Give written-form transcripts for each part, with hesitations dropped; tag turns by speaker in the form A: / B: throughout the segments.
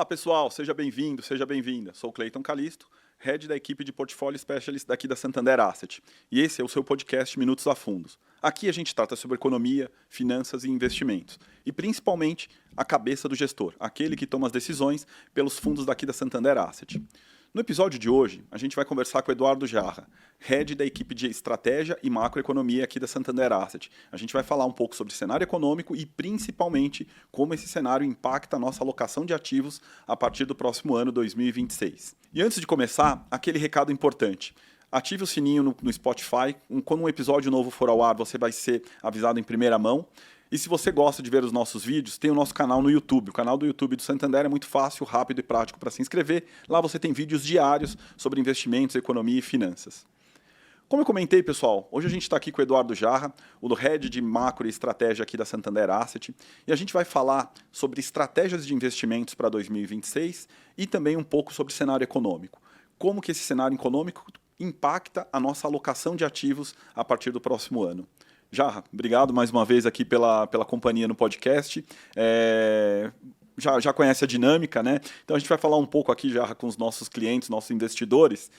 A: Olá pessoal, seja bem-vindo, seja bem-vinda. Sou o Cleiton Calisto, Head da equipe de Portfolio Specialist daqui da Santander Asset. E esse é o seu podcast Minutos a Fundos. Aqui a gente trata sobre economia, finanças e investimentos. E principalmente a cabeça do gestor, aquele que toma as decisões pelos fundos daqui da Santander Asset. No episódio de hoje, a gente vai conversar com o Eduardo Jarra, Head da equipe de Estratégia e Macroeconomia aqui da Santander Asset. A gente vai falar um pouco sobre cenário econômico e, principalmente, como esse cenário impacta a nossa alocação de ativos a partir do próximo ano 2026. E antes de começar, aquele recado importante. Ative o sininho no Spotify. Quando um episódio novo for ao ar, você vai ser avisado em primeira mão. E se você gosta de ver os nossos vídeos, tem o nosso canal no YouTube. O canal do YouTube do Santander é muito fácil, rápido e prático para se inscrever. Lá você tem vídeos diários sobre investimentos, economia e finanças. Como eu comentei, pessoal, hoje a gente está aqui com o Eduardo Jarra, o Head de Macro e Estratégia aqui da Santander Asset, e a gente vai falar sobre estratégias de investimentos para 2026 e também um pouco sobre cenário econômico. Como que esse cenário econômico impacta a nossa alocação de ativos a partir do próximo ano. Jarra, obrigado mais uma vez aqui pela companhia no podcast. Já conhece a dinâmica, né? Então a gente vai falar um pouco aqui, Jarra, com os nossos clientes, nossos investidores,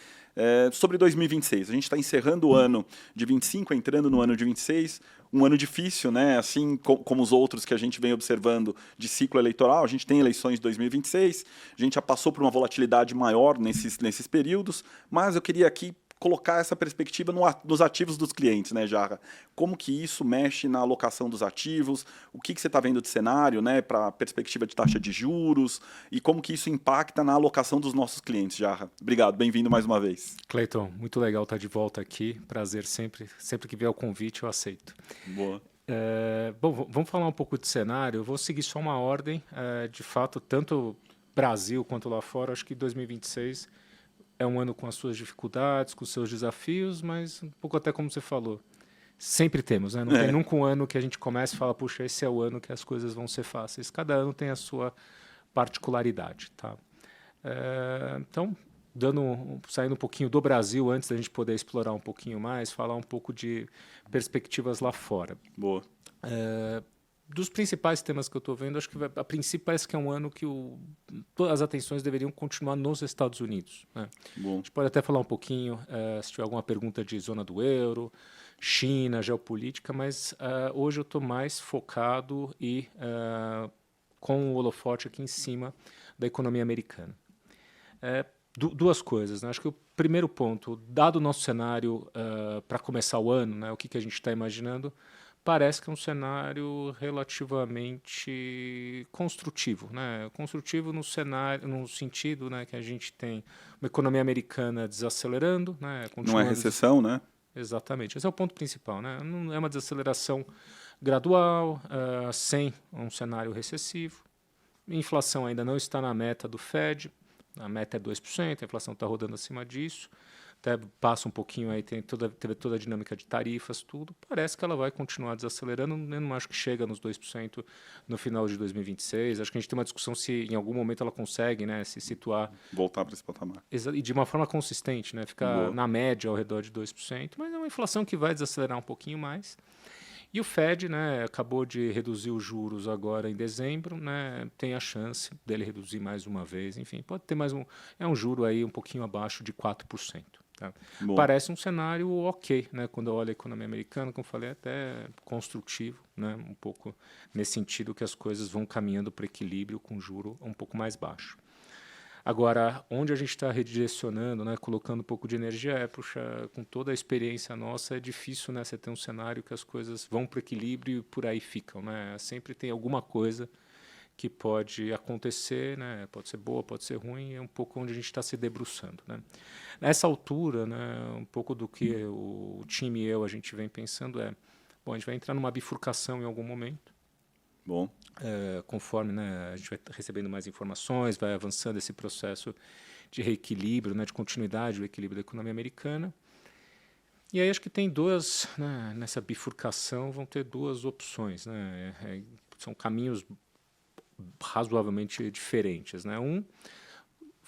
A: sobre 2026. A gente está encerrando o ano de 25, entrando no ano de 26, um ano difícil, né? Assim como os outros que a gente vem observando de ciclo eleitoral. A gente tem eleições de 2026, a gente já passou por uma volatilidade maior nesses períodos, mas eu queria aqui colocar essa perspectiva nos ativos dos clientes, né, Jarra? Como que isso mexe na alocação dos ativos? O que você está vendo de cenário, né, para a perspectiva de taxa de juros? E como que isso impacta na alocação dos nossos clientes, Jarra? Obrigado, bem-vindo mais uma vez.
B: Cleiton, muito legal estar de volta aqui. Prazer sempre. Sempre que vier o convite, eu aceito.
A: Boa.
B: Bom, vamos falar um pouco de cenário. Eu vou seguir só uma ordem. De fato, tanto Brasil quanto lá fora, acho que 2026 é um ano com as suas dificuldades, com os seus desafios, mas um pouco até como você falou, sempre temos, né? Não tem nunca um ano que a gente começa e fala, puxa, esse é o ano que as coisas vão ser fáceis. Cada ano tem a sua particularidade, tá? Então, saindo um pouquinho do Brasil, antes da gente poder explorar um pouquinho mais, falar um pouco de perspectivas lá fora.
A: Boa.
B: Dos principais temas que eu estou vendo, acho que a princípio parece que é um ano que todas as atenções deveriam continuar nos Estados Unidos, né?
A: Bom.
B: A gente pode até falar um pouquinho, se tiver alguma pergunta de zona do euro, China, geopolítica, mas hoje eu estou mais focado com o holofote aqui em cima da economia americana. Duas coisas, né? Acho que o primeiro ponto, dado o nosso cenário para começar o ano, né, o que a gente está imaginando, parece que é um cenário relativamente construtivo, né? Construtivo no sentido, né, que a gente tem uma economia americana desacelerando, né?
A: Não é recessão, né?
B: Exatamente. Esse é o ponto principal, né? Não é uma desaceleração gradual, sem um cenário recessivo. A inflação ainda não está na meta do Fed. A meta é 2%, a inflação está rodando acima disso. Até passa um pouquinho aí, teve toda a dinâmica de tarifas, tudo. Parece que ela vai continuar desacelerando. Eu não acho que chega nos 2% no final de 2026. Acho que a gente tem uma discussão se em algum momento ela consegue, né, se situar.
A: Voltar para esse patamar.
B: E de uma forma consistente, né, ficar na média ao redor de 2%. Mas é uma inflação que vai desacelerar um pouquinho mais. E o Fed, né, acabou de reduzir os juros agora em dezembro, né, tem a chance dele reduzir mais uma vez. Enfim, pode ter mais um juro aí um pouquinho abaixo de 4%. Tá? Parece um cenário ok, né? Quando eu olho a economia americana, como eu falei, até construtivo, né? Um pouco nesse sentido que as coisas vão caminhando para equilíbrio com juro um pouco mais baixo. Agora, onde a gente está redirecionando, né, colocando um pouco de energia, puxa, com toda a experiência nossa, é difícil, né, você ter um cenário que as coisas vão para o equilíbrio e por aí ficam, né? Sempre tem alguma coisa que pode acontecer, né? Pode ser boa, pode ser ruim, é um pouco onde a gente está se debruçando, né? Nessa altura, né, um pouco do que o time e a gente vem pensando bom, a gente vai entrar numa bifurcação em algum momento.
A: Bom.
B: Conforme, né, a gente vai recebendo mais informações, vai avançando esse processo de reequilíbrio, né, de continuidade do equilíbrio da economia americana. E aí acho que tem né, nessa bifurcação vão ter duas opções, né? São caminhos razoavelmente diferentes, né?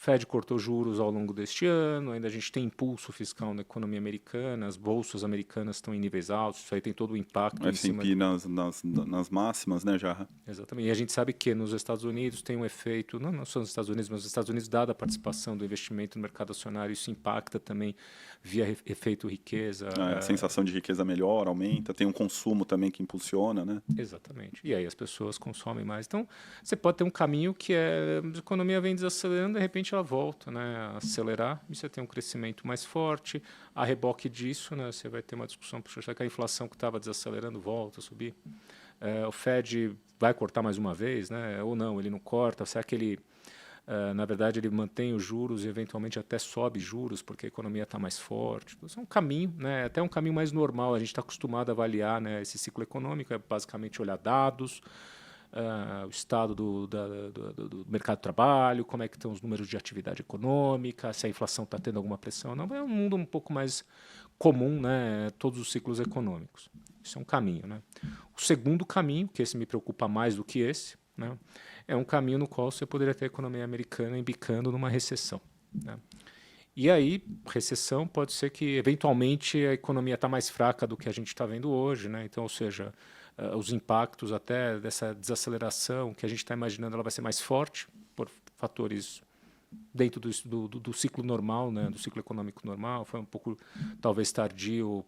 B: Fed cortou juros ao longo deste ano, ainda a gente tem impulso fiscal na economia americana, as bolsas americanas estão em níveis altos, isso aí tem todo o impacto
A: O
B: em cima...
A: S&P nas máximas, né, Jarra?
B: Exatamente. E a gente sabe que nos Estados Unidos tem um efeito, não só nos Estados Unidos, mas nos Estados Unidos, dada a participação do investimento no mercado acionário, isso impacta também via efeito riqueza.
A: A sensação de riqueza melhor, aumenta, tem um consumo também que impulsiona, né?
B: Exatamente. E aí as pessoas consomem mais. Então, você pode ter um caminho que a economia vem desacelerando, de repente ela volta, né, a acelerar, e você tem um crescimento mais forte. A reboque disso, né, você vai ter uma discussão, será que a inflação que estava desacelerando volta a subir? O Fed vai cortar mais uma vez, né, ou não, ele não corta? Será que ele, na verdade, ele mantém os juros e eventualmente até sobe juros porque a economia está mais forte? Então, isso é um caminho, né, até um caminho mais normal. A gente está acostumado a avaliar, né, esse ciclo econômico, é basicamente olhar dados, o estado do mercado de trabalho, como é que estão os números de atividade econômica, se a inflação está tendo alguma pressão ou não. É um mundo um pouco mais comum, né, todos os ciclos econômicos. Isso é um caminho. Né? O segundo caminho, que esse me preocupa mais do que esse, né, é um caminho no qual você poderia ter a economia americana embicando numa recessão. Né? E aí, recessão pode ser que, eventualmente, a economia está mais fraca do que a gente está vendo hoje. Né? Então, ou seja, os impactos até dessa desaceleração que a gente está imaginando, ela vai ser mais forte por fatores dentro do ciclo normal, né, do ciclo econômico normal. Foi um pouco, talvez, tardio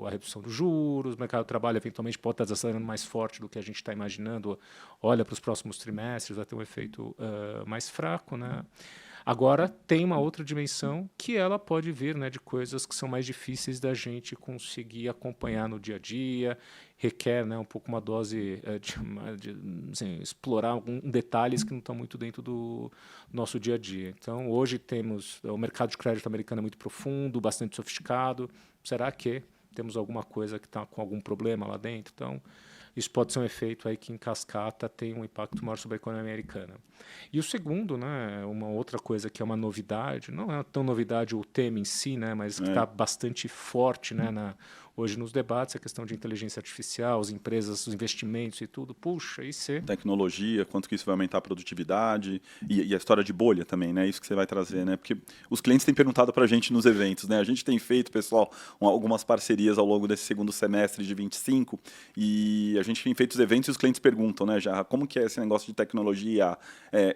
B: a redução dos juros, o mercado de trabalho eventualmente pode estar desacelerando mais forte do que a gente está imaginando. Olha para os próximos trimestres, vai ter um efeito mais fraco. Né? Agora, tem uma outra dimensão que ela pode vir, né, de coisas que são mais difíceis da gente conseguir acompanhar no dia a dia, requer, né, um pouco uma dose assim, explorar detalhes que não estão muito dentro do nosso dia a dia. Então, hoje temos o mercado de crédito americano muito profundo, bastante sofisticado. Será que temos alguma coisa que está com algum problema lá dentro? Então, isso pode ser um efeito aí que em cascata tem um impacto maior sobre a economia americana. E o segundo, né, uma outra coisa que é uma novidade, não é tão novidade o tema em si, né, mas que está bastante forte, né, hoje nos debates, a questão de inteligência artificial, as empresas, os investimentos e tudo. Puxa, isso é...
A: Tecnologia, quanto que isso vai aumentar a produtividade e a história de bolha também, né? Isso que você vai trazer, né? Porque os clientes têm perguntado para a gente nos eventos, né? A gente tem feito, pessoal, algumas parcerias ao longo desse segundo semestre de 25 e a gente tem feito os eventos e os clientes perguntam, né, já como que é esse negócio de tecnologia,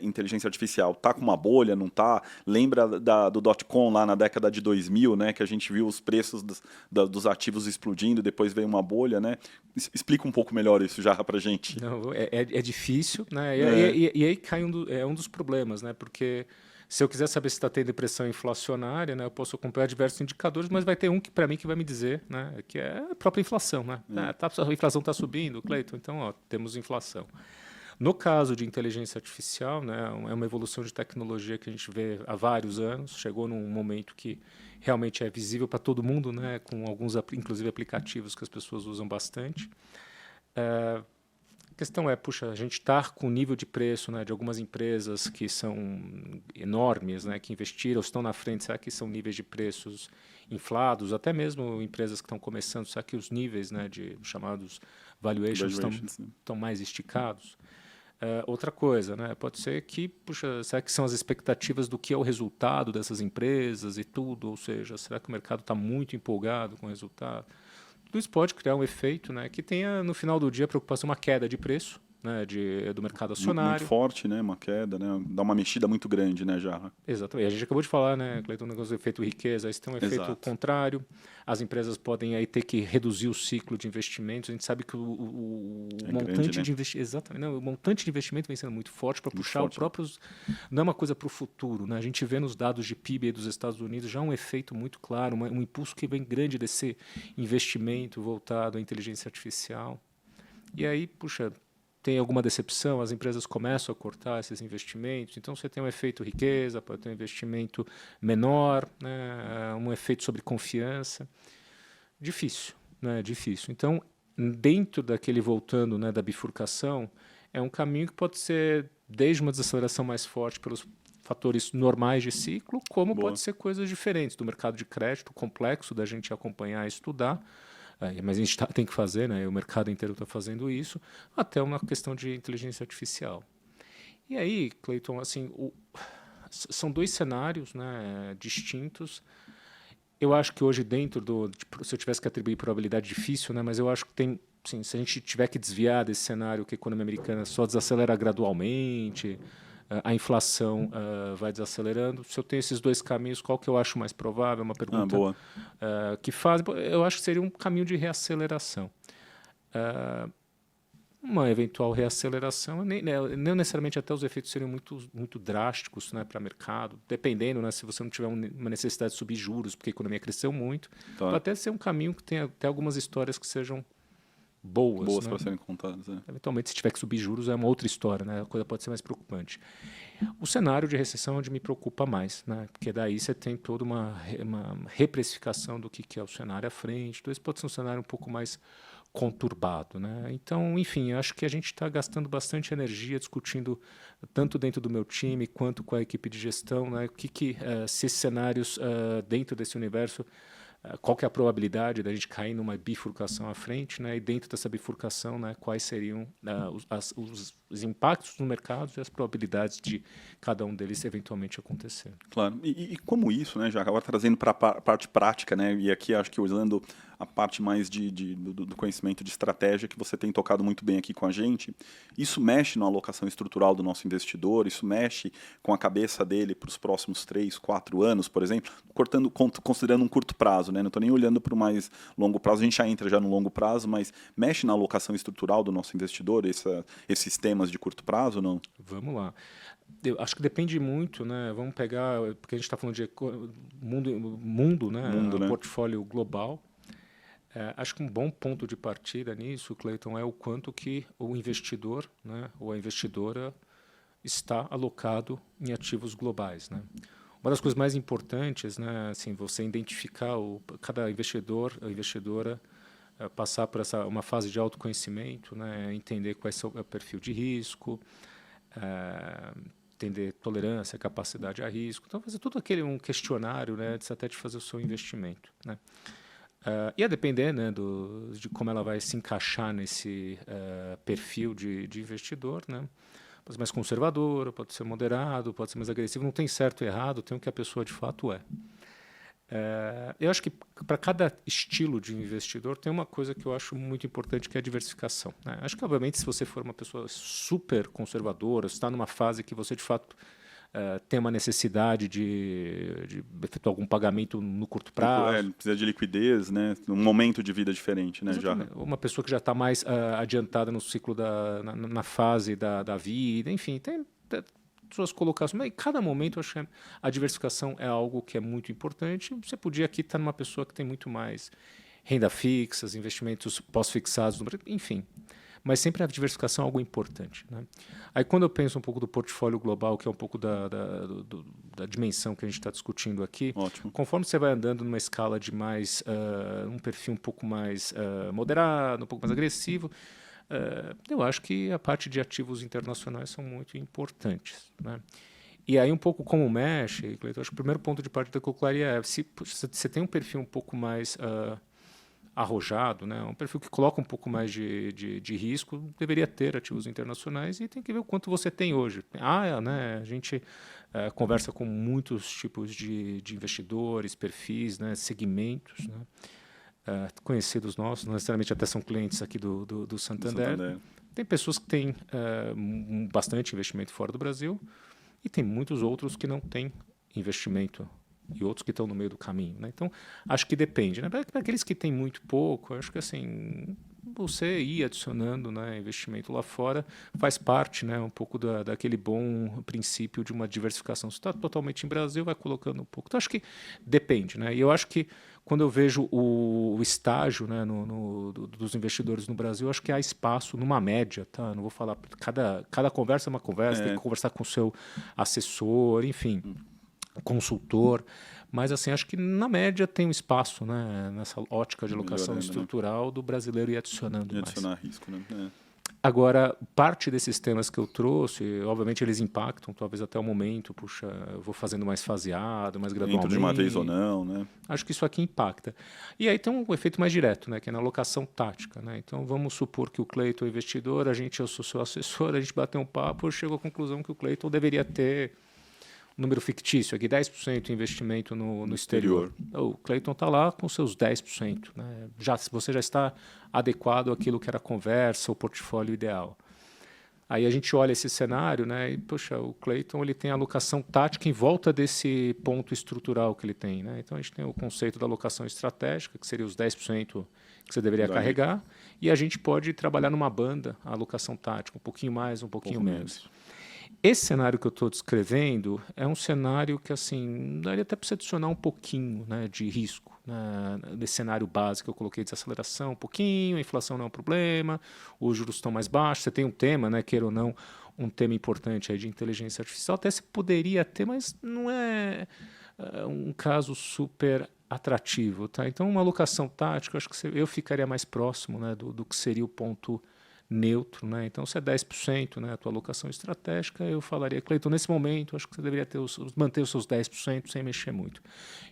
A: inteligência artificial? Tá com uma bolha, não tá? Lembra do .com lá na década de 2000, né? Que a gente viu os preços dos ativos explodindo, depois veio uma bolha, né? Explica um pouco melhor isso já pra gente.
B: Não, é difícil, né? E aí cai um dos problemas, né? Porque se eu quiser saber se está tendo pressão inflacionária, né, eu posso acompanhar diversos indicadores, mas vai ter um que para mim que vai me dizer, né, que é a própria inflação, né? A inflação está subindo, Cleiton, então ó, temos inflação. No caso de inteligência artificial, né, é uma evolução de tecnologia que a gente vê há vários anos, chegou num momento que realmente é visível para todo mundo, né, com alguns, inclusive, aplicativos que as pessoas usam bastante. A questão é, puxa, a gente está com o nível de preço, né, de algumas empresas que são enormes, né, que investiram, estão na frente, será que são níveis de preços inflados? Até mesmo empresas que estão começando, será que os níveis, né, de chamados valuations estão mais esticados? Outra coisa, né? Pode ser que, puxa, será que são as expectativas do que é o resultado dessas empresas e tudo? Ou seja, será que o mercado está muito empolgado com o resultado? Tudo isso pode criar um efeito, né, que tenha, no final do dia, a preocupação, uma queda de preço, né, do mercado acionário.
A: Muito forte, né? Uma queda, né? Dá uma mexida muito grande, né, já.
B: Exatamente. A gente acabou de falar, né, Cleiton, um negócio do efeito riqueza, isso tem um efeito contrário. As empresas podem aí ter que reduzir o ciclo de investimentos. A gente sabe que o montante grande, de investimento, exatamente, não, o montante de investimento vem sendo muito forte para puxar os próprios. Não é uma coisa para o futuro, né? A gente vê nos dados de PIB dos Estados Unidos já um efeito muito claro, um impulso que vem grande desse investimento voltado à inteligência artificial. E aí, puxa, tem alguma decepção, as empresas começam a cortar esses investimentos, então você tem um efeito riqueza, pode ter um investimento menor, né, um efeito sobre confiança. Difícil, né, difícil. Então, dentro daquele voltando, né, da bifurcação, é um caminho que pode ser desde uma desaceleração mais forte pelos fatores normais de ciclo, como pode ser coisas diferentes do mercado de crédito, complexo da gente acompanhar e estudar, mas a gente tem que fazer, né? O mercado inteiro está fazendo isso, até uma questão de inteligência artificial. E aí, Cleiton, assim, são dois cenários, né, distintos. Eu acho que hoje dentro se eu tivesse que atribuir probabilidade, difícil, né, mas eu acho que tem, sim, se a gente tiver que desviar desse cenário que a economia americana só desacelera gradualmente, a inflação vai desacelerando. Se eu tenho esses dois caminhos, qual que eu acho mais provável? Uma pergunta
A: boa.
B: Que faz. Eu acho que seria um caminho de reaceleração. Uma eventual reaceleração, não necessariamente até os efeitos seriam muito drásticos, né, para o mercado, dependendo, né, se você não tiver uma necessidade de subir juros, porque a economia cresceu muito,
A: Tá.
B: pode até ser um caminho que tenha até algumas histórias que sejam boas, né?
A: Para serem contadas.
B: Eventualmente, se tiver que subir juros, é uma outra história, né? A coisa pode ser mais preocupante. O cenário de recessão é onde me preocupa mais, né? Porque daí você tem toda uma reprecificação do que é o cenário à frente. Então, esse pode ser um cenário um pouco mais conturbado, né? Então, enfim, acho que a gente está gastando bastante energia discutindo tanto dentro do meu time quanto com a equipe de gestão, né? Se esses cenários dentro desse universo, qual que é a probabilidade da gente cair numa bifurcação à frente, né? E dentro dessa bifurcação, né, quais seriam os impactos no mercado e as probabilidades de cada um deles eventualmente acontecer.
A: Claro. E como isso, né, já agora trazendo para a parte prática, né? E aqui acho que usando a parte mais do conhecimento de estratégia que você tem tocado muito bem aqui com a gente, isso mexe na alocação estrutural do nosso investidor, isso mexe com a cabeça dele para os próximos 3, 4 anos, por exemplo, considerando um curto prazo, né? Não estou nem olhando para o mais longo prazo, a gente já entra já no longo prazo, mas mexe na alocação estrutural do nosso investidor, esses temas de curto prazo, não?
B: Vamos lá. Eu acho que depende muito, né? Vamos pegar, porque a gente está falando de mundo, né? Portfólio global. Acho que um bom ponto de partida nisso, Clayton, é o quanto que o investidor, né, ou a investidora está alocado em ativos globais, né? Uma das coisas mais importantes, né, assim, você identificar cada investidor ou investidora passar por uma fase de autoconhecimento, né, entender qual é o perfil de risco, entender tolerância, capacidade a risco, então fazer tudo um questionário, né, até de fazer o seu investimento, né? E a depender, né, de como ela vai se encaixar nesse perfil de investidor, né? Pode ser mais conservador, pode ser moderado, pode ser mais agressivo. Não tem certo e errado, tem o que a pessoa de fato é. Eu acho que para cada estilo de investidor tem uma coisa que eu acho muito importante, que é a diversificação, né? Acho que, obviamente, se você for uma pessoa super conservadora, se está numa fase que você de fato tem uma necessidade de efetuar algum pagamento no curto prazo.
A: Precisa de liquidez, né? Um momento de vida diferente, né? Já.
B: Uma pessoa que já está mais adiantada no ciclo, na fase da vida, enfim, tem suas colocações. Mas em cada momento, eu acho que a diversificação é algo que é muito importante. Você podia aqui estar numa pessoa que tem muito mais renda fixa, investimentos pós-fixados, enfim. Mas sempre a diversificação é algo importante, né? Aí, quando eu penso um pouco do portfólio global, que é um pouco da dimensão que a gente está discutindo aqui,
A: ótimo,
B: conforme você vai andando numa escala de mais um perfil um pouco mais moderado, um pouco mais agressivo, eu acho que a parte de ativos internacionais são muito importantes, né? E aí, um pouco como mexe, Cleiton, acho que o primeiro ponto de partida que eu colocaria é, se você tem um perfil um pouco mais arrojado, né, um perfil que coloca um pouco mais de risco, deveria ter ativos internacionais, e tem que ver o quanto você tem hoje. Né, a gente conversa com muitos tipos de investidores, perfis, né, segmentos, né, conhecidos nossos, não necessariamente até são clientes aqui do Santander. Tem pessoas que têm bastante investimento fora do Brasil, e tem muitos outros que não têm investimento e outros que estão no meio do caminho, né? Então, acho que depende, né? Para aqueles que têm muito pouco, acho que assim, você ir adicionando, né, investimento lá fora faz parte, né, um pouco daquele bom princípio de uma diversificação. Se está totalmente em Brasil, vai colocando um pouco. Então, acho que depende, né? E eu acho que quando eu vejo o estágio, né, dos investidores no Brasil, acho que há espaço numa média, tá? Não vou falar, cada conversa é uma conversa, tem que conversar com o seu assessor, enfim, consultor, mas assim, acho que na média tem um espaço, né, nessa ótica de alocação estrutural, né, do brasileiro ir adicionando mais.
A: Adicionar risco, né?
B: Agora, parte desses temas que eu trouxe, obviamente eles impactam, talvez até o momento, puxa, eu vou fazendo mais faseado, mais gradualmente.
A: Dentro de uma vez ou não, né?
B: Acho que isso aqui impacta. E aí tem um efeito mais direto, né, que é na alocação tática, né? Então, vamos supor que o Cleiton é investidor, eu sou seu assessor, a gente bateu um papo, eu chego à conclusão que o Cleiton deveria ter número fictício aqui, 10% investimento no exterior. O Clayton está lá com seus 10%. Né? Você já está adequado àquilo que era a conversa, o portfólio ideal. Aí a gente olha esse cenário, né, e, poxa, o Clayton ele tem a alocação tática em volta desse ponto estrutural que ele tem. Né? Então a gente tem o conceito da alocação estratégica, que seria os 10% que você deveria carregar, e a gente pode trabalhar numa banda, a alocação tática, um pouquinho mais, um pouquinho menos. Esse cenário que eu estou descrevendo é um cenário que, assim, daria até para você adicionar um pouquinho, né, de risco. Né, nesse cenário básico que eu coloquei, desaceleração um pouquinho, a inflação não é um problema, os juros estão mais baixos, você tem um tema, né, queira ou não, um tema importante aí de inteligência artificial, até se poderia ter, mas não é um caso super atrativo. Tá? Então, uma alocação tática, acho que eu ficaria mais próximo, né, do que seria o ponto neutro, né? Então, se é 10%, né, a tua alocação estratégica, eu falaria, Clayton, nesse momento, acho que você deveria manter os seus 10% sem mexer muito.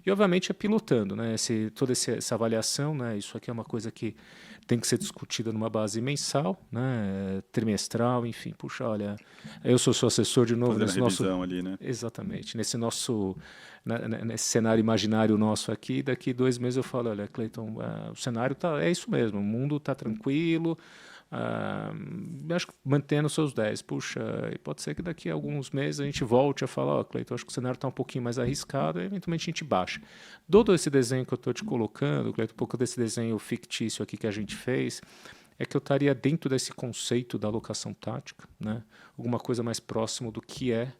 B: E, obviamente, é pilotando, né? Toda essa avaliação, né? Isso aqui é uma coisa que tem que ser discutida numa base mensal, né? Trimestral, enfim. Puxa, olha, eu sou seu assessor de novo.
A: Fazendo nesse revisão ali, né?
B: Exatamente. Nesse cenário imaginário nosso aqui, daqui 2 meses eu falo, olha, Clayton, o cenário é isso mesmo, o mundo está tranquilo, acho que mantendo seus 10. Puxa, e pode ser que daqui a alguns meses a gente volte a falar, Clayton, acho que o cenário está um pouquinho mais arriscado, e eventualmente a gente baixa. Todo esse desenho que eu estou te colocando, Clayton, um pouco desse desenho fictício aqui que a gente fez, é que eu estaria dentro desse conceito da alocação tática, né? Alguma coisa mais próximo do que é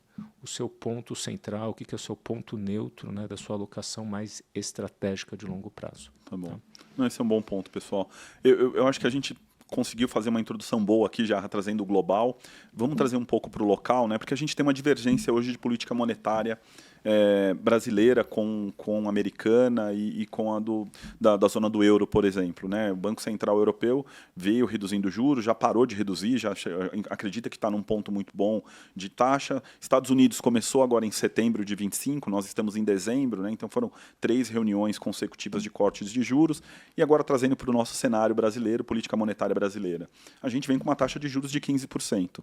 B: o seu ponto central, o que é o seu ponto neutro, né, da sua alocação mais estratégica de longo prazo.
A: Tá bom. Tá? Não, esse é um bom ponto, pessoal. Eu acho que a gente conseguiu fazer uma introdução boa aqui, já trazendo o global. Vamos trazer um pouco para o local, né? Porque a gente tem uma divergência hoje de política monetária brasileira com a americana e com a da zona do euro, por exemplo. Né? O Banco Central Europeu veio reduzindo juros, já parou de reduzir, já acredita que está num ponto muito bom de taxa. Estados Unidos começou agora em setembro de 25, nós estamos em dezembro, né? Então foram 3 reuniões consecutivas de cortes de juros, e agora trazendo para o nosso cenário brasileiro, política monetária brasileira. A gente vem com uma taxa de juros de 15%.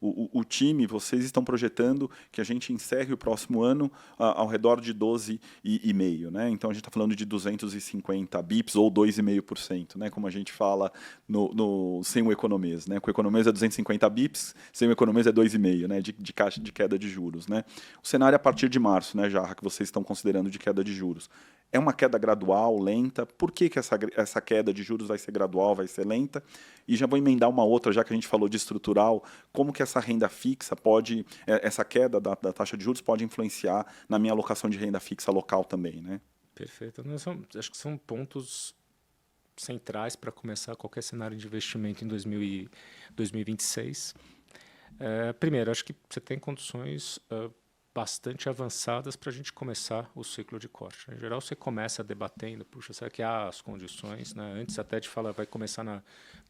A: O time, vocês estão projetando que a gente encerre o próximo ano ao redor de 12,5%. Né? Então, a gente está falando de 250 bips ou 2,5%, né? Como a gente fala sem o economês. Né? Com o economês é 250 bips, sem o economês é 2,5%, né? de queda de juros. Né? O cenário é a partir de março, né, Jarra, que vocês estão considerando de queda de juros. É uma queda gradual, lenta. Por que essa queda de juros vai ser gradual, vai ser lenta? E já vou emendar uma outra, já que a gente falou de estrutural, como que essa renda fixa pode, essa queda da taxa de juros pode influenciar na minha alocação de renda fixa local também, né?
B: Perfeito. Acho que são pontos centrais para começar qualquer cenário de investimento em 2026. Primeiro, acho que você tem condições bastante avançadas para a gente começar o ciclo de corte. Em geral, você começa debatendo, puxa, será que há as condições? Né? Antes até de falar, vai começar na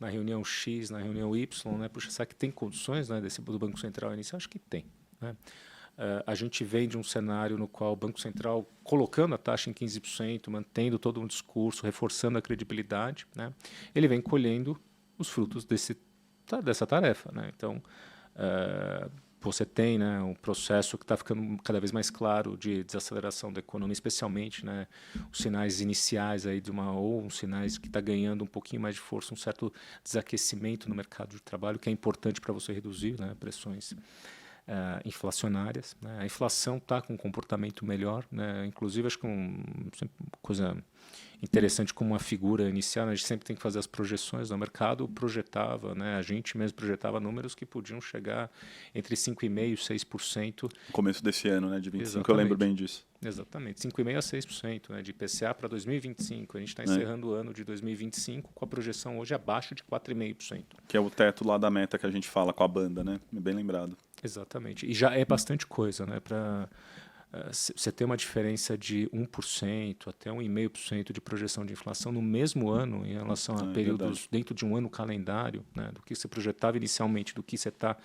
B: reunião X, na reunião Y, né? Puxa, será que tem condições, né, do Banco Central iniciar? Acho que tem. Né? A gente vem de um cenário no qual o Banco Central, colocando a taxa em 15%, mantendo todo um discurso, reforçando a credibilidade, né? Ele vem colhendo os frutos dessa tarefa. Né? Então, você tem, né, um processo que está ficando cada vez mais claro de desaceleração da economia, especialmente, né, os sinais iniciais aí ou uns sinais que está ganhando um pouquinho mais de força, um certo desaquecimento no mercado de trabalho, que é importante para você reduzir, né, pressões inflacionárias. Né. A inflação está com um comportamento melhor, né, inclusive acho que uma coisa interessante como uma figura inicial, né? A gente sempre tem que fazer as projeções, no mercado projetava, né? A gente mesmo projetava números que podiam chegar entre 5,5% e 6%.
A: No começo desse ano, né, de 25, exatamente. Eu lembro bem disso.
B: Exatamente, 5,5% a 6%, né, de IPCA para 2025. A gente está encerrando o ano de 2025 com a projeção hoje abaixo de 4,5%.
A: Que é o teto lá da meta que a gente fala com a banda, né? Bem lembrado.
B: Exatamente, e já é bastante coisa, né, para... Você tem uma diferença de 1% até 1,5% de projeção de inflação no mesmo ano em relação a períodos dentro de um ano calendário, né, do que você projetava inicialmente, do que você está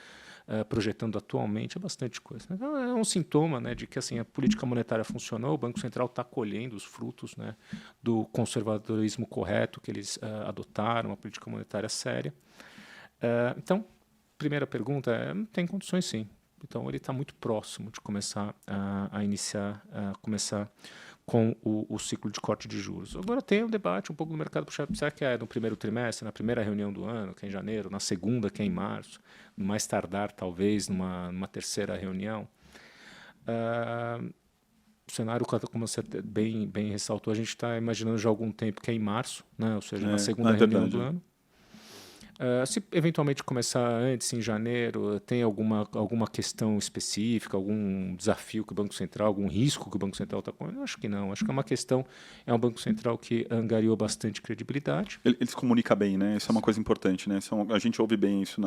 B: projetando atualmente, é bastante coisa. Então, é um sintoma, né, de que assim, a política monetária funcionou, o Banco Central está colhendo os frutos, né, do conservadorismo correto que eles adotaram, uma política monetária séria. Então, primeira pergunta tem condições sim. Então ele está muito próximo de começar começar com o ciclo de corte de juros. Agora tem um debate um pouco no mercado puxado, será que é no primeiro trimestre, na primeira reunião do ano, que é em janeiro, na segunda, que é em março, no mais tardar, talvez, numa terceira reunião. O cenário, como você bem ressaltou, a gente está imaginando já há algum tempo que é em março, né? Ou seja, na segunda reunião do ano. Se eventualmente começar antes, em janeiro, tem alguma questão específica, algum desafio que o Banco Central, algum risco que o Banco Central está correndo? Eu acho que não. Acho que é uma questão, é um Banco Central que angariou bastante credibilidade.
A: Ele se comunica bem, né? Isso é uma coisa importante, né? A gente ouve bem isso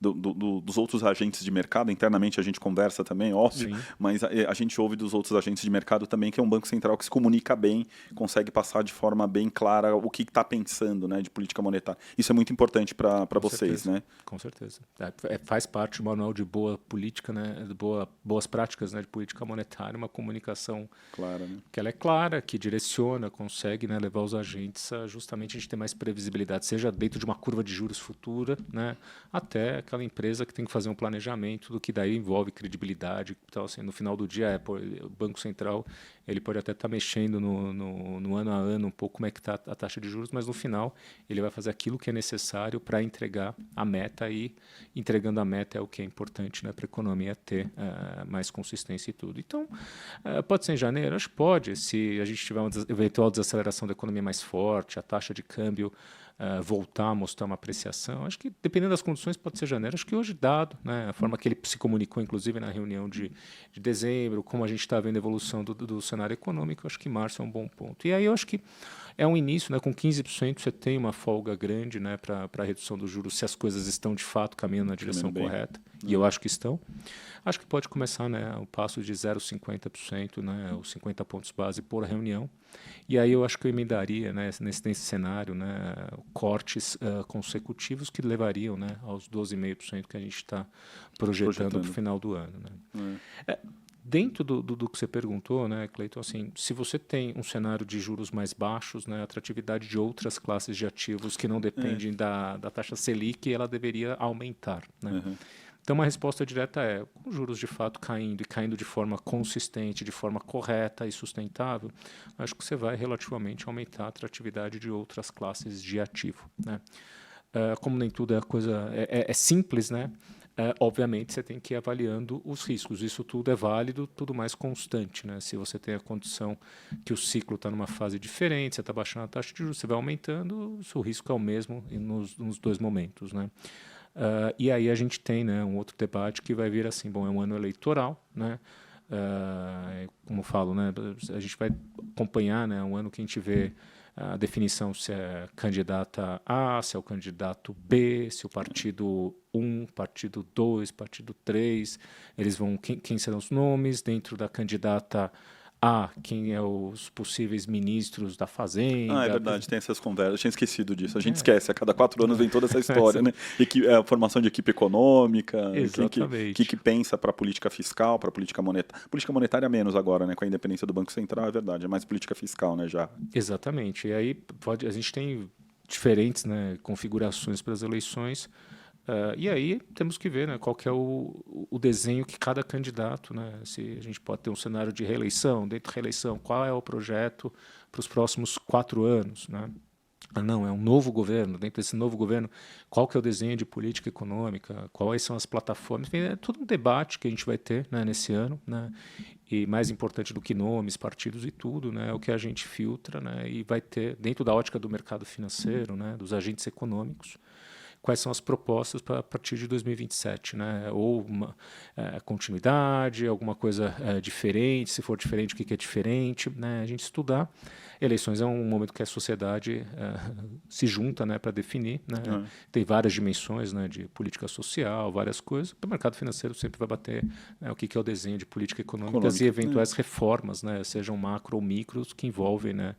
A: dos outros agentes de mercado. Internamente a gente conversa também, óbvio, mas a gente ouve dos outros agentes de mercado também que é um Banco Central que se comunica bem, consegue passar de forma bem clara o que está pensando, né, de política monetária. Isso é muito importante para vocês,
B: certeza,
A: né?
B: Com certeza. Faz parte do manual de boa política, né, boas práticas, né, de política monetária, uma comunicação
A: clara, né?
B: Que ela é clara, que direciona, consegue, né, levar os agentes a justamente a gente ter mais previsibilidade, seja dentro de uma curva de juros futura, né, até aquela empresa que tem que fazer um planejamento do que daí envolve credibilidade. Então, assim, no final do dia, o Banco Central ele pode até estar mexendo no ano a ano um pouco como é que está a taxa de juros, mas no final ele vai fazer aquilo que é necessário para entregar a meta, e entregando a meta é o que é importante, né, para a economia ter mais consistência e tudo. Então, pode ser em janeiro? Acho que pode, se a gente tiver uma eventual desaceleração da economia mais forte, a taxa de câmbio voltar a mostrar uma apreciação. Acho que, dependendo das condições, pode ser janeiro. Acho que hoje, dado, né, a forma que ele se comunicou, inclusive na reunião de dezembro, como a gente está vendo a evolução do cenário econômico, acho que março é um bom ponto. E aí eu acho que é um início, né, com 15% você tem uma folga grande, né, para a redução dos juros, se as coisas estão de fato caminhando na direção correta, e eu acho que estão. Acho que pode começar, né, o passo de 0,50%, né, os 50 pontos base por reunião. E aí eu acho que eu emendaria, né, nesse cenário, né, cortes consecutivos que levariam, né, aos 12,5% que a gente está projetando para o final do ano. Né. Dentro do que você perguntou, né, Cleiton, assim, se você tem um cenário de juros mais baixos, né, a atratividade de outras classes de ativos que não dependem da taxa Selic, ela deveria aumentar. Né? Então, uma resposta direta é, com juros de fato caindo, e caindo de forma consistente, de forma correta e sustentável, acho que você vai relativamente aumentar a atratividade de outras classes de ativo. Né? Como nem tudo é simples, né? Obviamente você tem que ir avaliando os riscos. Isso tudo é válido, tudo mais constante. Né? Se você tem a condição que o ciclo está numa fase diferente, você está baixando a taxa de juros, você vai aumentando, o seu risco é o mesmo nos dois momentos. Né? E aí a gente tem, né, um outro debate que vai vir assim, bom, é um ano eleitoral, né? Como eu falo, né, a gente vai acompanhar, né, um ano que a gente vê a definição se é candidata A, se é o candidato B, se o partido 1, partido 2, partido 3, eles vão, quem serão os nomes dentro da candidata A, quem é os possíveis ministros da Fazenda.
A: É verdade, tem essas conversas. Eu tinha esquecido disso. A gente esquece, a cada 4 anos vem toda essa história, né? A formação de equipe econômica,
B: Exatamente.
A: que pensa para a política fiscal, para a política monetária. Política monetária menos agora, né? Com a independência do Banco Central, é verdade. É mais política fiscal, né? Já.
B: Exatamente. E aí a gente tem diferentes, né, configurações para as eleições. E aí temos que ver, né, qual que é o desenho que cada candidato, né, se a gente pode ter um cenário de reeleição, dentro da reeleição, qual é o projeto para os próximos 4 anos, né? Não, é um novo governo, dentro desse novo governo, qual que é o desenho de política econômica, quais são as plataformas, enfim, é todo um debate que a gente vai ter, né, nesse ano, né, e mais importante do que nomes, partidos e tudo, né, é o que a gente filtra, né, e vai ter, dentro da ótica do mercado financeiro, né, dos agentes econômicos, quais são as propostas para a partir de 2027, né? Ou uma continuidade, alguma coisa diferente, se for diferente, o que é diferente, né? A gente estudar. Eleições é um momento que a sociedade se junta, né, para definir, né? Tem várias dimensões, né, de política social, várias coisas. O mercado financeiro sempre vai bater, né, o que é o desenho de política econômica e eventuais reformas, né, sejam macro ou micros, que envolvem, né,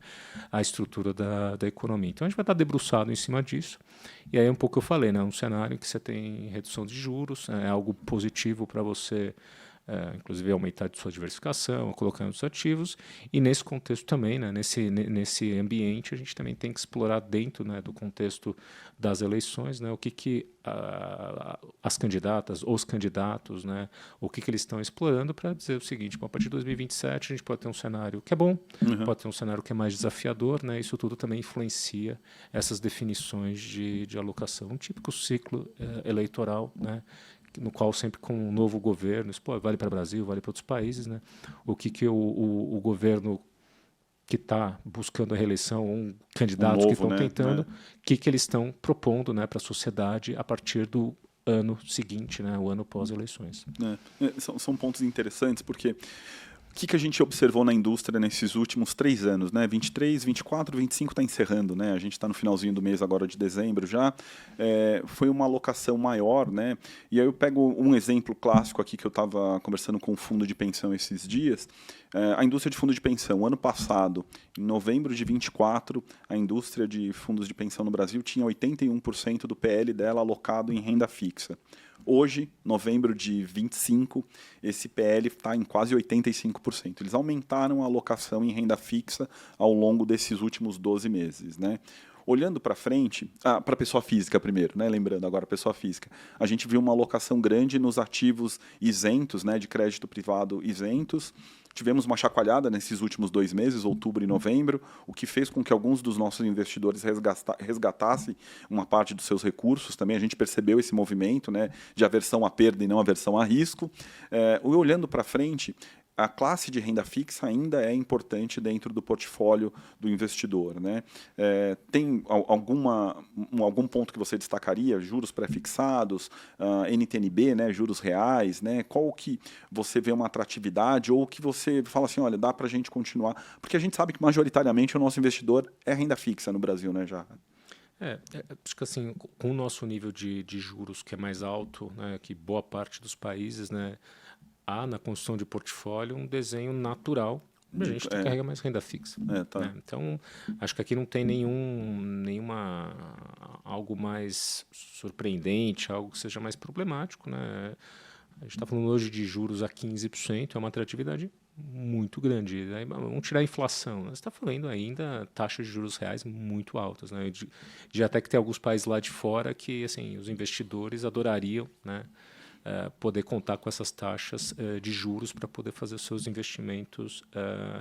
B: a estrutura da economia. Então a gente vai estar debruçado em cima disso. E aí um pouco eu falei, né, um cenário em que você tem redução de juros, é algo positivo para você inclusive aumentar de sua diversificação, colocando os ativos, e nesse contexto também, né, nesse ambiente, a gente também tem que explorar dentro, né, do contexto das eleições, né, o que as candidatas, os candidatos, né, o que eles estão explorando para dizer o seguinte: bom, a partir de 2027 a gente pode ter um cenário que é bom, pode ter um cenário que é mais desafiador, né, isso tudo também influencia essas definições de alocação. Um típico ciclo eleitoral, né, no qual sempre com um novo governo, isso vale para o Brasil, vale para outros países, né? O que o governo que está buscando a reeleição, candidatos que estão tentando, o que eles estão propondo, né, para a sociedade a partir do ano seguinte, né, o ano pós-eleições.
A: São pontos interessantes, porque o que a gente observou na indústria nesses últimos 3 anos, né? 23, 24, 25 está encerrando, né? A gente está no finalzinho do mês agora de dezembro já. Foi uma alocação maior, né? E aí eu pego um exemplo clássico aqui que eu estava conversando com o fundo de pensão esses dias. A indústria de fundo de pensão, ano passado, em novembro de 24, a indústria de fundos de pensão no Brasil tinha 81% do PL dela alocado em renda fixa. Hoje, novembro de 25, esse PL está em quase 85%. Eles aumentaram a alocação em renda fixa ao longo desses últimos 12 meses, né? Olhando para frente, para a pessoa física primeiro, né? Lembrando agora a pessoa física, a gente viu uma alocação grande nos ativos isentos, né? De crédito privado isentos. Tivemos uma chacoalhada nesses últimos 2 meses, outubro e novembro, o que fez com que alguns dos nossos investidores resgatassem uma parte dos seus recursos. Também a gente percebeu esse movimento, né, de aversão à perda e não aversão a risco. Olhando para frente, a classe de renda fixa ainda é importante dentro do portfólio do investidor, né? Tem algum ponto que você destacaria? Juros pré-fixados, NTN-B, né? Juros reais, né? Qual que você vê uma atratividade ou que você fala assim, olha, dá para a gente continuar? Porque a gente sabe que majoritariamente o nosso investidor é renda fixa no Brasil, né, já?
B: Acho que assim, com o nosso nível de juros que é mais alto, né, que boa parte dos países, né, há na construção de portfólio um desenho natural para a gente que carrega mais renda fixa.
A: Tá.
B: Né? Então, acho que aqui não tem algo mais surpreendente, algo que seja mais problemático. Né? A gente está falando hoje de juros a 15%, é uma atratividade muito grande. Aí, vamos tirar a inflação. Você está falando ainda taxas de juros reais muito altas. Né? De até que tem alguns países lá de fora que assim, os investidores adorariam, né, poder contar com essas taxas de juros para poder fazer os seus investimentos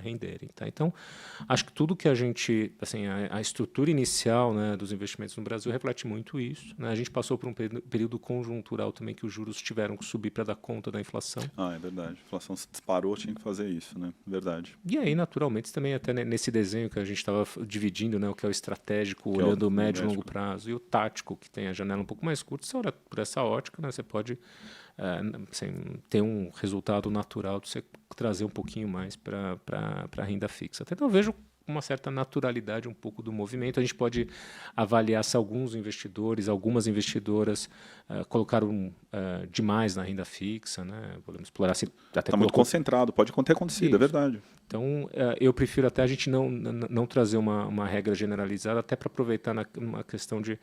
B: renderem. Tá? Então, acho que tudo que a gente, assim, a estrutura inicial, né, dos investimentos no Brasil reflete muito isso. Né? A gente passou por um período conjuntural também que os juros tiveram que subir para dar conta da inflação.
A: É verdade. A inflação se disparou, tinha que fazer isso, né? Verdade.
B: E aí, naturalmente, também até nesse desenho que a gente estava dividindo, né, o que é o estratégico, que olhando o médio e longo prazo, e o tático, que tem a janela um pouco mais curta, você olha por essa ótica, né, você pode ter um resultado natural de você trazer um pouquinho mais para a renda fixa. Até então eu vejo uma certa naturalidade um pouco do movimento. A gente pode avaliar se alguns investidores, algumas investidoras colocaram demais na renda fixa, né? Podemos explorar se até
A: está muito concentrado, pode ter acontecido, isso. É verdade.
B: Então, eu prefiro até a gente não trazer uma regra generalizada, até para aproveitar uma questão de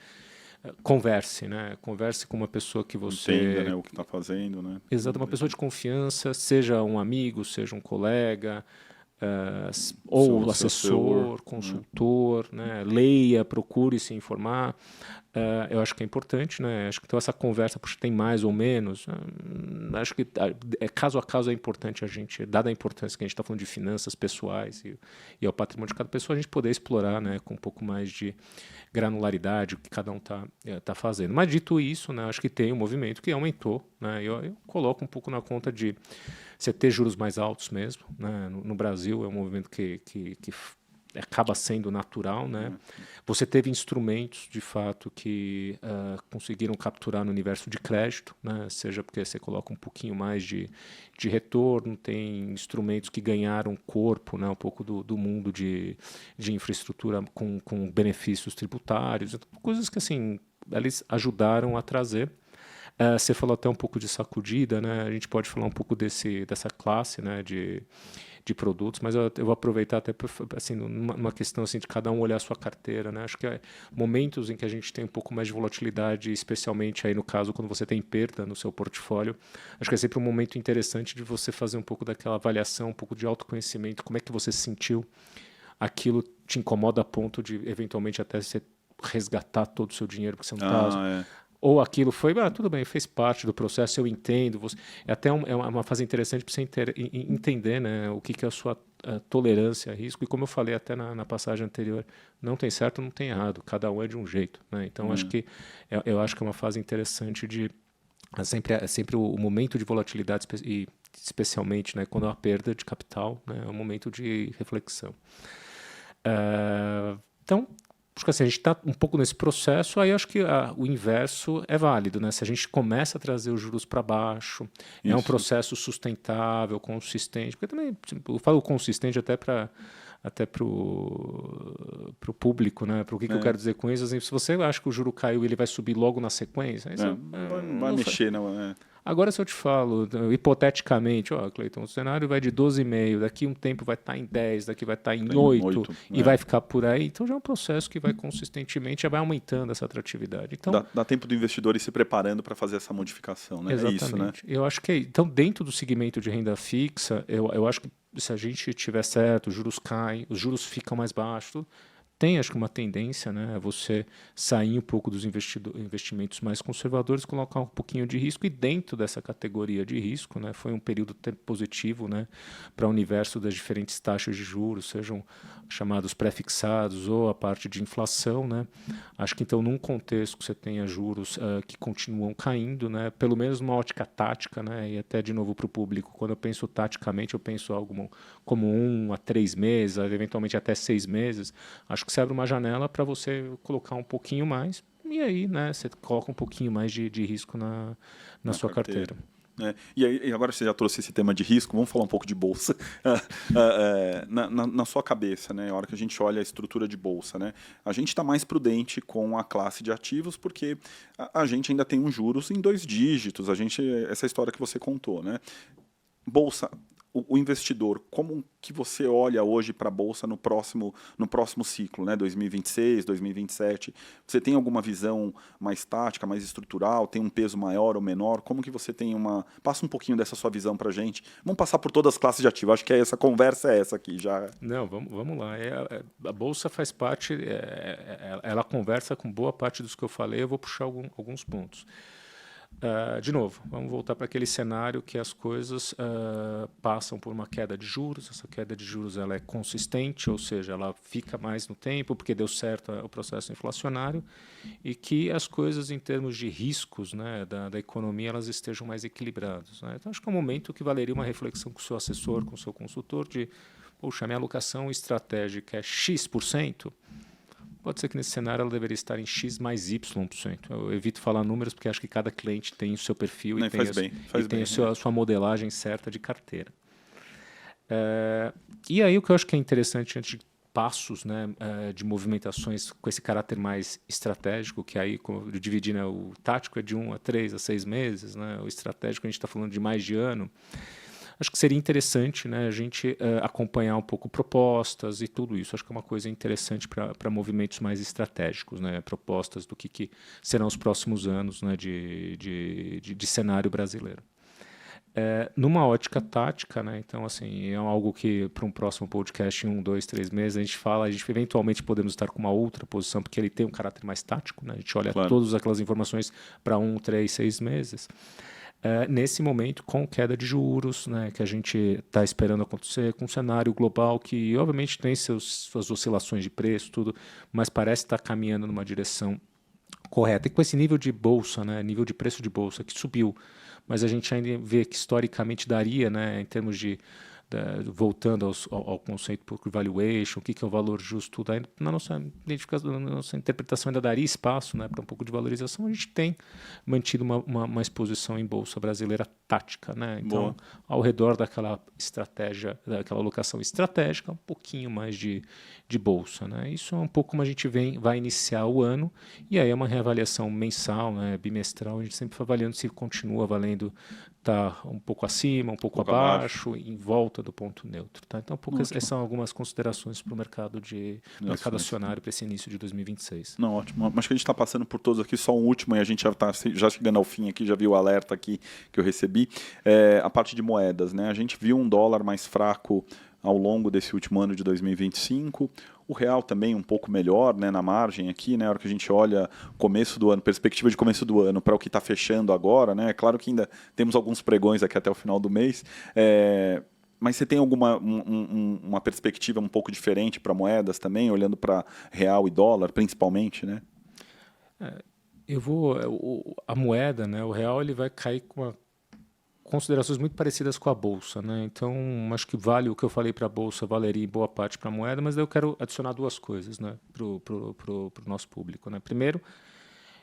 B: converse, né? Converse com uma pessoa que você
A: entenda, né, o que está fazendo, né?
B: Exato, uma pessoa de confiança, seja um amigo, seja um colega, ou assessor, consultor, né? Leia, procure se informar. Eu acho que é importante, né? Acho que então essa conversa, puxa, tem mais ou menos. Acho que caso a caso é importante a gente, dada a importância que a gente está falando de finanças pessoais e ao patrimônio de cada pessoa, a gente poder explorar, né, com um pouco mais de granularidade o que cada um tá fazendo. Mas dito isso, né, acho que tem um movimento que aumentou, né? Eu coloco um pouco na conta de você ter juros mais altos mesmo, né? No Brasil é um movimento que acaba sendo natural, né? Você teve instrumentos, de fato, que conseguiram capturar no universo de crédito, né? Seja porque você coloca um pouquinho mais de retorno, tem instrumentos que ganharam corpo, né? Um pouco do mundo de infraestrutura com benefícios tributários, coisas que assim eles ajudaram a trazer. Você falou até um pouco de sacudida, né? A gente pode falar um pouco dessa classe, né, de produtos, mas eu vou aproveitar até assim, numa questão assim, de cada um olhar a sua carteira, né? Acho que momentos em que a gente tem um pouco mais de volatilidade, especialmente aí no caso quando você tem perda no seu portfólio, acho que é sempre um momento interessante de você fazer um pouco daquela avaliação, um pouco de autoconhecimento, como é que você se sentiu, aquilo te incomoda a ponto de eventualmente até você resgatar todo o seu dinheiro porque você não está... Ou aquilo foi, tudo bem, fez parte do processo, eu entendo. É até uma fase interessante para você entender, né, o que é a sua tolerância a risco. E como eu falei até na passagem anterior, não tem certo, não tem errado. Cada um é de um jeito. Né? Então, eu acho que é uma fase interessante de... É sempre o momento de volatilidade, e especialmente, né, quando há perda de capital, né, é um momento de reflexão. Então... Acho que assim, a gente está um pouco nesse processo, aí acho que o inverso é válido, né? Se a gente começa a trazer os juros para baixo, é um processo sustentável, consistente, porque também eu falo consistente até para o público, né? Para o que eu quero dizer com isso? Assim, se você acha que o juro caiu e ele vai subir logo na sequência, aí
A: não vai mexer, não.
B: Agora, se eu te falo, hipoteticamente, Cleiton, o cenário vai de 12,5, daqui um tempo vai estar em 10, daqui vai estar em 8 e vai ficar por aí. Então, já é um processo que vai consistentemente, já vai aumentando essa atratividade. Então,
A: dá tempo do investidor ir se preparando para fazer essa modificação, né?
B: Exatamente.
A: É isso, né?
B: Eu acho que então, dentro do segmento de renda fixa, eu acho que se a gente tiver certo, os juros caem, os juros ficam mais baixos, tem, acho que, uma tendência, né, a você sair um pouco dos investimentos mais conservadores, colocar um pouquinho de risco, e dentro dessa categoria de risco, né, foi um período positivo, né, para o universo das diferentes taxas de juros, sejam chamados pré-fixados ou a parte de inflação, né. Acho que, então, num contexto que você tenha juros que continuam caindo, né, pelo menos numa ótica tática, né, e até, de novo, para o público, quando eu penso taticamente, eu penso algo como 1 a 3 meses, eventualmente até 6 meses, acho que você abre uma janela para você colocar um pouquinho mais, e aí, né, você coloca um pouquinho mais de risco na sua carteira.
A: E agora você já trouxe esse tema de risco, vamos falar um pouco de bolsa. Na sua cabeça, né, a hora que a gente olha a estrutura de bolsa, né, a gente está mais prudente com a classe de ativos porque a gente ainda tem uns juros em 2 dígitos, essa história que você contou, né? Bolsa, o investidor, como que você olha hoje para a Bolsa no próximo ciclo, né? 2026, 2027? Você tem alguma visão mais tática, mais estrutural? Tem um peso maior ou menor? Como que você tem Passa um pouquinho dessa sua visão para a gente. Vamos passar por todas as classes de ativos. Acho que essa conversa é essa aqui já.
B: Não, vamos lá. A Bolsa faz parte, ela conversa com boa parte dos que eu falei, eu vou puxar alguns pontos. De novo, vamos voltar para aquele cenário que as coisas passam por uma queda de juros. Essa queda de juros ela é consistente, ou seja, ela fica mais no tempo porque deu certo o processo inflacionário, e que as coisas em termos de riscos, né, da economia elas estejam mais equilibradas, né? Então acho que é um momento que valeria uma reflexão com o seu assessor, com o seu consultor de, poxa, minha alocação estratégica é X%, pode ser que nesse cenário ela deveria estar em X mais Y%. Eu evito falar números porque acho que cada cliente tem o seu perfil e tem a sua modelagem certa de carteira. E aí o que eu acho que é interessante antes de passos, né, de movimentações com esse caráter mais estratégico, que aí como eu dividi, né, o tático é de 1 a 3 a 6 meses, né, o estratégico a gente está falando de mais de ano. Acho que seria interessante, né, a gente acompanhar um pouco propostas e tudo isso. Acho que é uma coisa interessante para movimentos mais estratégicos, né, propostas do que serão os próximos anos, né, de cenário brasileiro. Numa ótica tática, né, então assim, é algo que para um próximo podcast, em 1, 2, 3 meses, a gente eventualmente podemos estar com uma outra posição, porque ele tem um caráter mais tático, né, a gente olha todas aquelas informações para 1, 3, 6 meses. Nesse momento, com queda de juros, né, que a gente está esperando acontecer, com um cenário global que, obviamente, tem suas oscilações de preço, tudo, mas parece estar caminhando numa direção correta. E com esse nível de bolsa, né, nível de preço de bolsa que subiu, mas a gente ainda vê que historicamente daria, né, em termos de voltando ao conceito por valuation, o que é o valor justo, tudo ainda, na nossa interpretação ainda daria espaço, né, para um pouco de valorização. A gente tem mantido uma exposição em bolsa brasileira tática, né? Então, ao redor daquela estratégia, daquela alocação estratégica, um pouquinho mais de bolsa, né? Isso é um pouco como a gente vai iniciar o ano, e aí é uma reavaliação mensal, né, bimestral, a gente sempre vai avaliando se continua valendo, está um pouco acima, um pouco abaixo, em volta do ponto neutro. Tá? Então, essas são algumas considerações para o mercado acionário para esse início de 2026.
A: Não, ótimo. Acho que a gente está passando por todos aqui, só um último, e a gente já está chegando ao fim aqui, já viu o alerta aqui que eu recebi. A parte de moedas, né? A gente viu um dólar mais fraco ao longo desse último ano de 2025. O real também um pouco melhor, né, na margem aqui, né, na hora que a gente olha começo do ano, perspectiva de começo do ano para o que está fechando agora, né, é claro que ainda temos alguns pregões aqui até o final do mês, mas você tem alguma uma perspectiva um pouco diferente para moedas também, olhando para real e dólar, principalmente, né?
B: A moeda, né, o real, ele vai cair com considerações muito parecidas com a bolsa, né? Então, acho que vale o que eu falei para a bolsa, valeria em boa parte para a moeda, mas eu quero adicionar duas coisas, né, pro nosso público, né? Primeiro,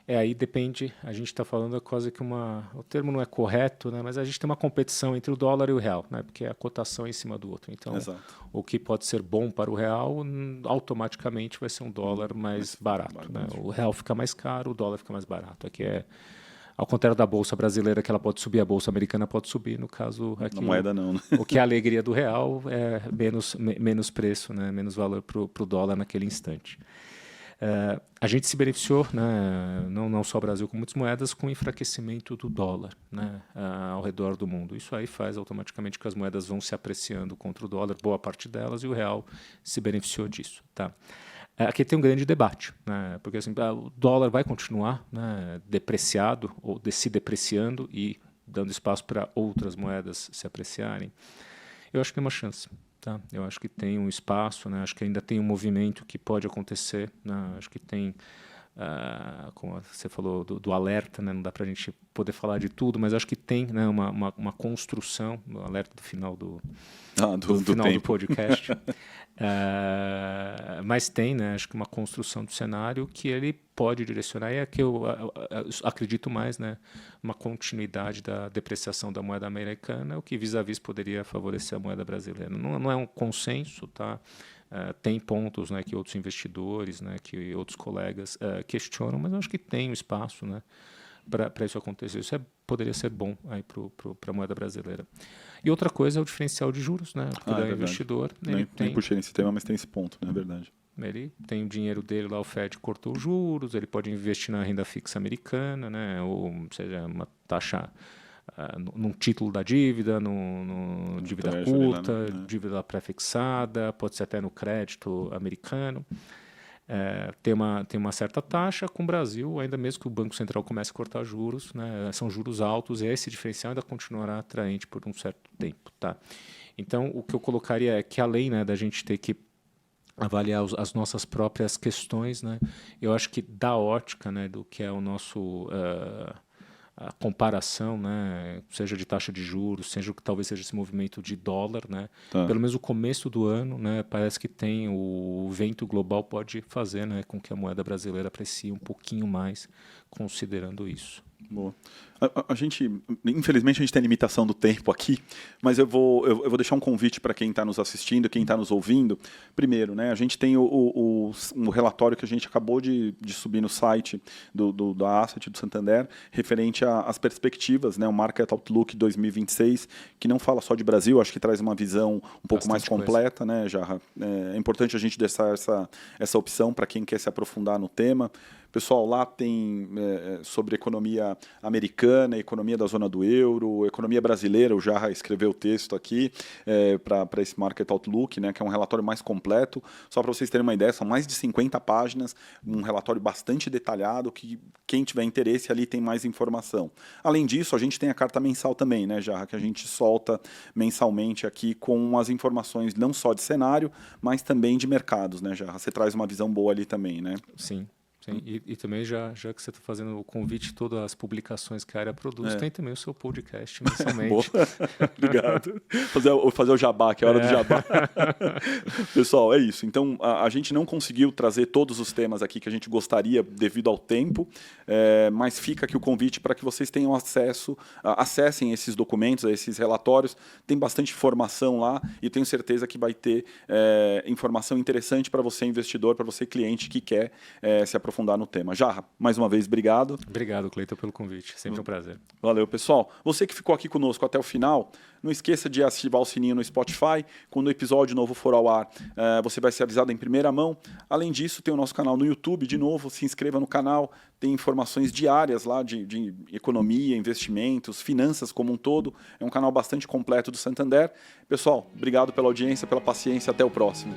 B: aí depende, a gente está falando quase que o termo não é correto, né, mas a gente tem uma competição entre o dólar e o real, né, porque é a cotação em cima do outro. Então, o que pode ser bom para o real, automaticamente vai ser um dólar mais barato, né? O real fica mais caro, o dólar fica mais barato. Aqui ao contrário da bolsa brasileira, que ela pode subir, a bolsa americana pode subir. No caso aqui,
A: na moeda não, né?
B: O que é a alegria do real é menos preço, né? Menos valor para o dólar naquele instante. A gente se beneficiou, né? Não só o Brasil, com muitas moedas, com o enfraquecimento do dólar, né? Ao redor do mundo. Isso aí faz automaticamente que as moedas vão se apreciando contra o dólar, boa parte delas, e o real se beneficiou disso. Tá? Aqui tem um grande debate, né? Porque assim, o dólar vai continuar, né, depreciado ou se depreciando e dando espaço para outras moedas se apreciarem. Eu acho que tem uma chance. Tá? Eu acho que tem um espaço, né? Acho que ainda tem um movimento que pode acontecer. Né? Acho que tem, como você falou, do alerta, né? Não dá para a gente poder falar de tudo, mas acho que tem, né, uma construção, o alerta do final do final do podcast. Mas tem, né, acho que uma construção do cenário que ele pode direcionar, e é que eu acredito mais, né, uma continuidade da depreciação da moeda americana, o que vis-à-vis poderia favorecer a moeda brasileira. Não é um consenso, tá? Tem pontos, né, que outros investidores, né, que outros colegas questionam, mas eu acho que tem um espaço, né, para isso acontecer. Isso poderia ser bom para a moeda brasileira. E outra coisa é o diferencial de juros, né? Porque o investidor...
A: Nem puxei nesse tema, mas tem esse ponto, né? É verdade.
B: Ele tem o dinheiro dele lá, o Fed cortou os juros, ele pode investir na renda fixa americana, né? Ou seja, uma taxa num título da dívida, no dívida curta, dívida pré-fixada, pode ser até no crédito americano. Tem uma certa taxa com o Brasil, ainda mesmo que o Banco Central comece a cortar juros, né, são juros altos, e esse diferencial ainda continuará atraente por um certo tempo. Tá? Então, o que eu colocaria é que, além, né, da gente ter que avaliar as nossas próprias questões, né, eu acho que da ótica, né, do que é o nosso... a comparação, né, seja de taxa de juros, seja o que talvez seja esse movimento de dólar, né, pelo menos o começo do ano, né, parece que tem o vento global pode fazer, né, com que a moeda brasileira aprecie um pouquinho mais, considerando isso.
A: Boa. A gente, infelizmente, a gente tem limitação do tempo aqui, mas eu vou deixar um convite para quem está nos assistindo, quem está nos ouvindo. Primeiro, né, a gente tem um relatório que a gente acabou de subir no site da Asset do Santander, referente às perspectivas, né, o Market Outlook 2026, que não fala só de Brasil, acho que traz uma visão um pouco mais completa, né, Jarra? É importante a gente deixar essa opção para quem quer se aprofundar no tema. Pessoal, lá tem sobre economia americana, economia da zona do euro, economia brasileira, o Jarra escreveu o texto aqui para esse Market Outlook, né, que é um relatório mais completo. Só para vocês terem uma ideia, são mais de 50 páginas, um relatório bastante detalhado, que quem tiver interesse ali tem mais informação. Além disso, a gente tem a carta mensal também, né, Jarra, que a gente solta mensalmente aqui com as informações não só de cenário, mas também de mercados, né, Jarra? Você traz uma visão boa ali também, né?
B: Sim. Sim, e também, já que você está fazendo o convite, todas as publicações que a área produz, tem também o seu podcast mensalmente.
A: Obrigado. Fazer o jabá, que é a hora do jabá. Pessoal, é isso. Então, a gente não conseguiu trazer todos os temas aqui que a gente gostaria devido ao tempo, mas fica aqui o convite para que vocês tenham acesso, acessem esses documentos, esses relatórios. Tem bastante informação lá e tenho certeza que vai ter informação interessante para você, investidor, para você, cliente, que quer se aprofundar no tema. Jarra, mais uma vez, obrigado.
B: Obrigado, Cleiton, pelo convite. Sempre um prazer.
A: Valeu, pessoal. Você que ficou aqui conosco até o final, não esqueça de ativar o sininho no Spotify. Quando o episódio novo for ao ar, você vai ser avisado em primeira mão. Além disso, tem o nosso canal no YouTube. De novo, se inscreva no canal. Tem informações diárias lá de economia, investimentos, finanças como um todo. É um canal bastante completo do Santander. Pessoal, obrigado pela audiência, pela paciência. Até o próximo.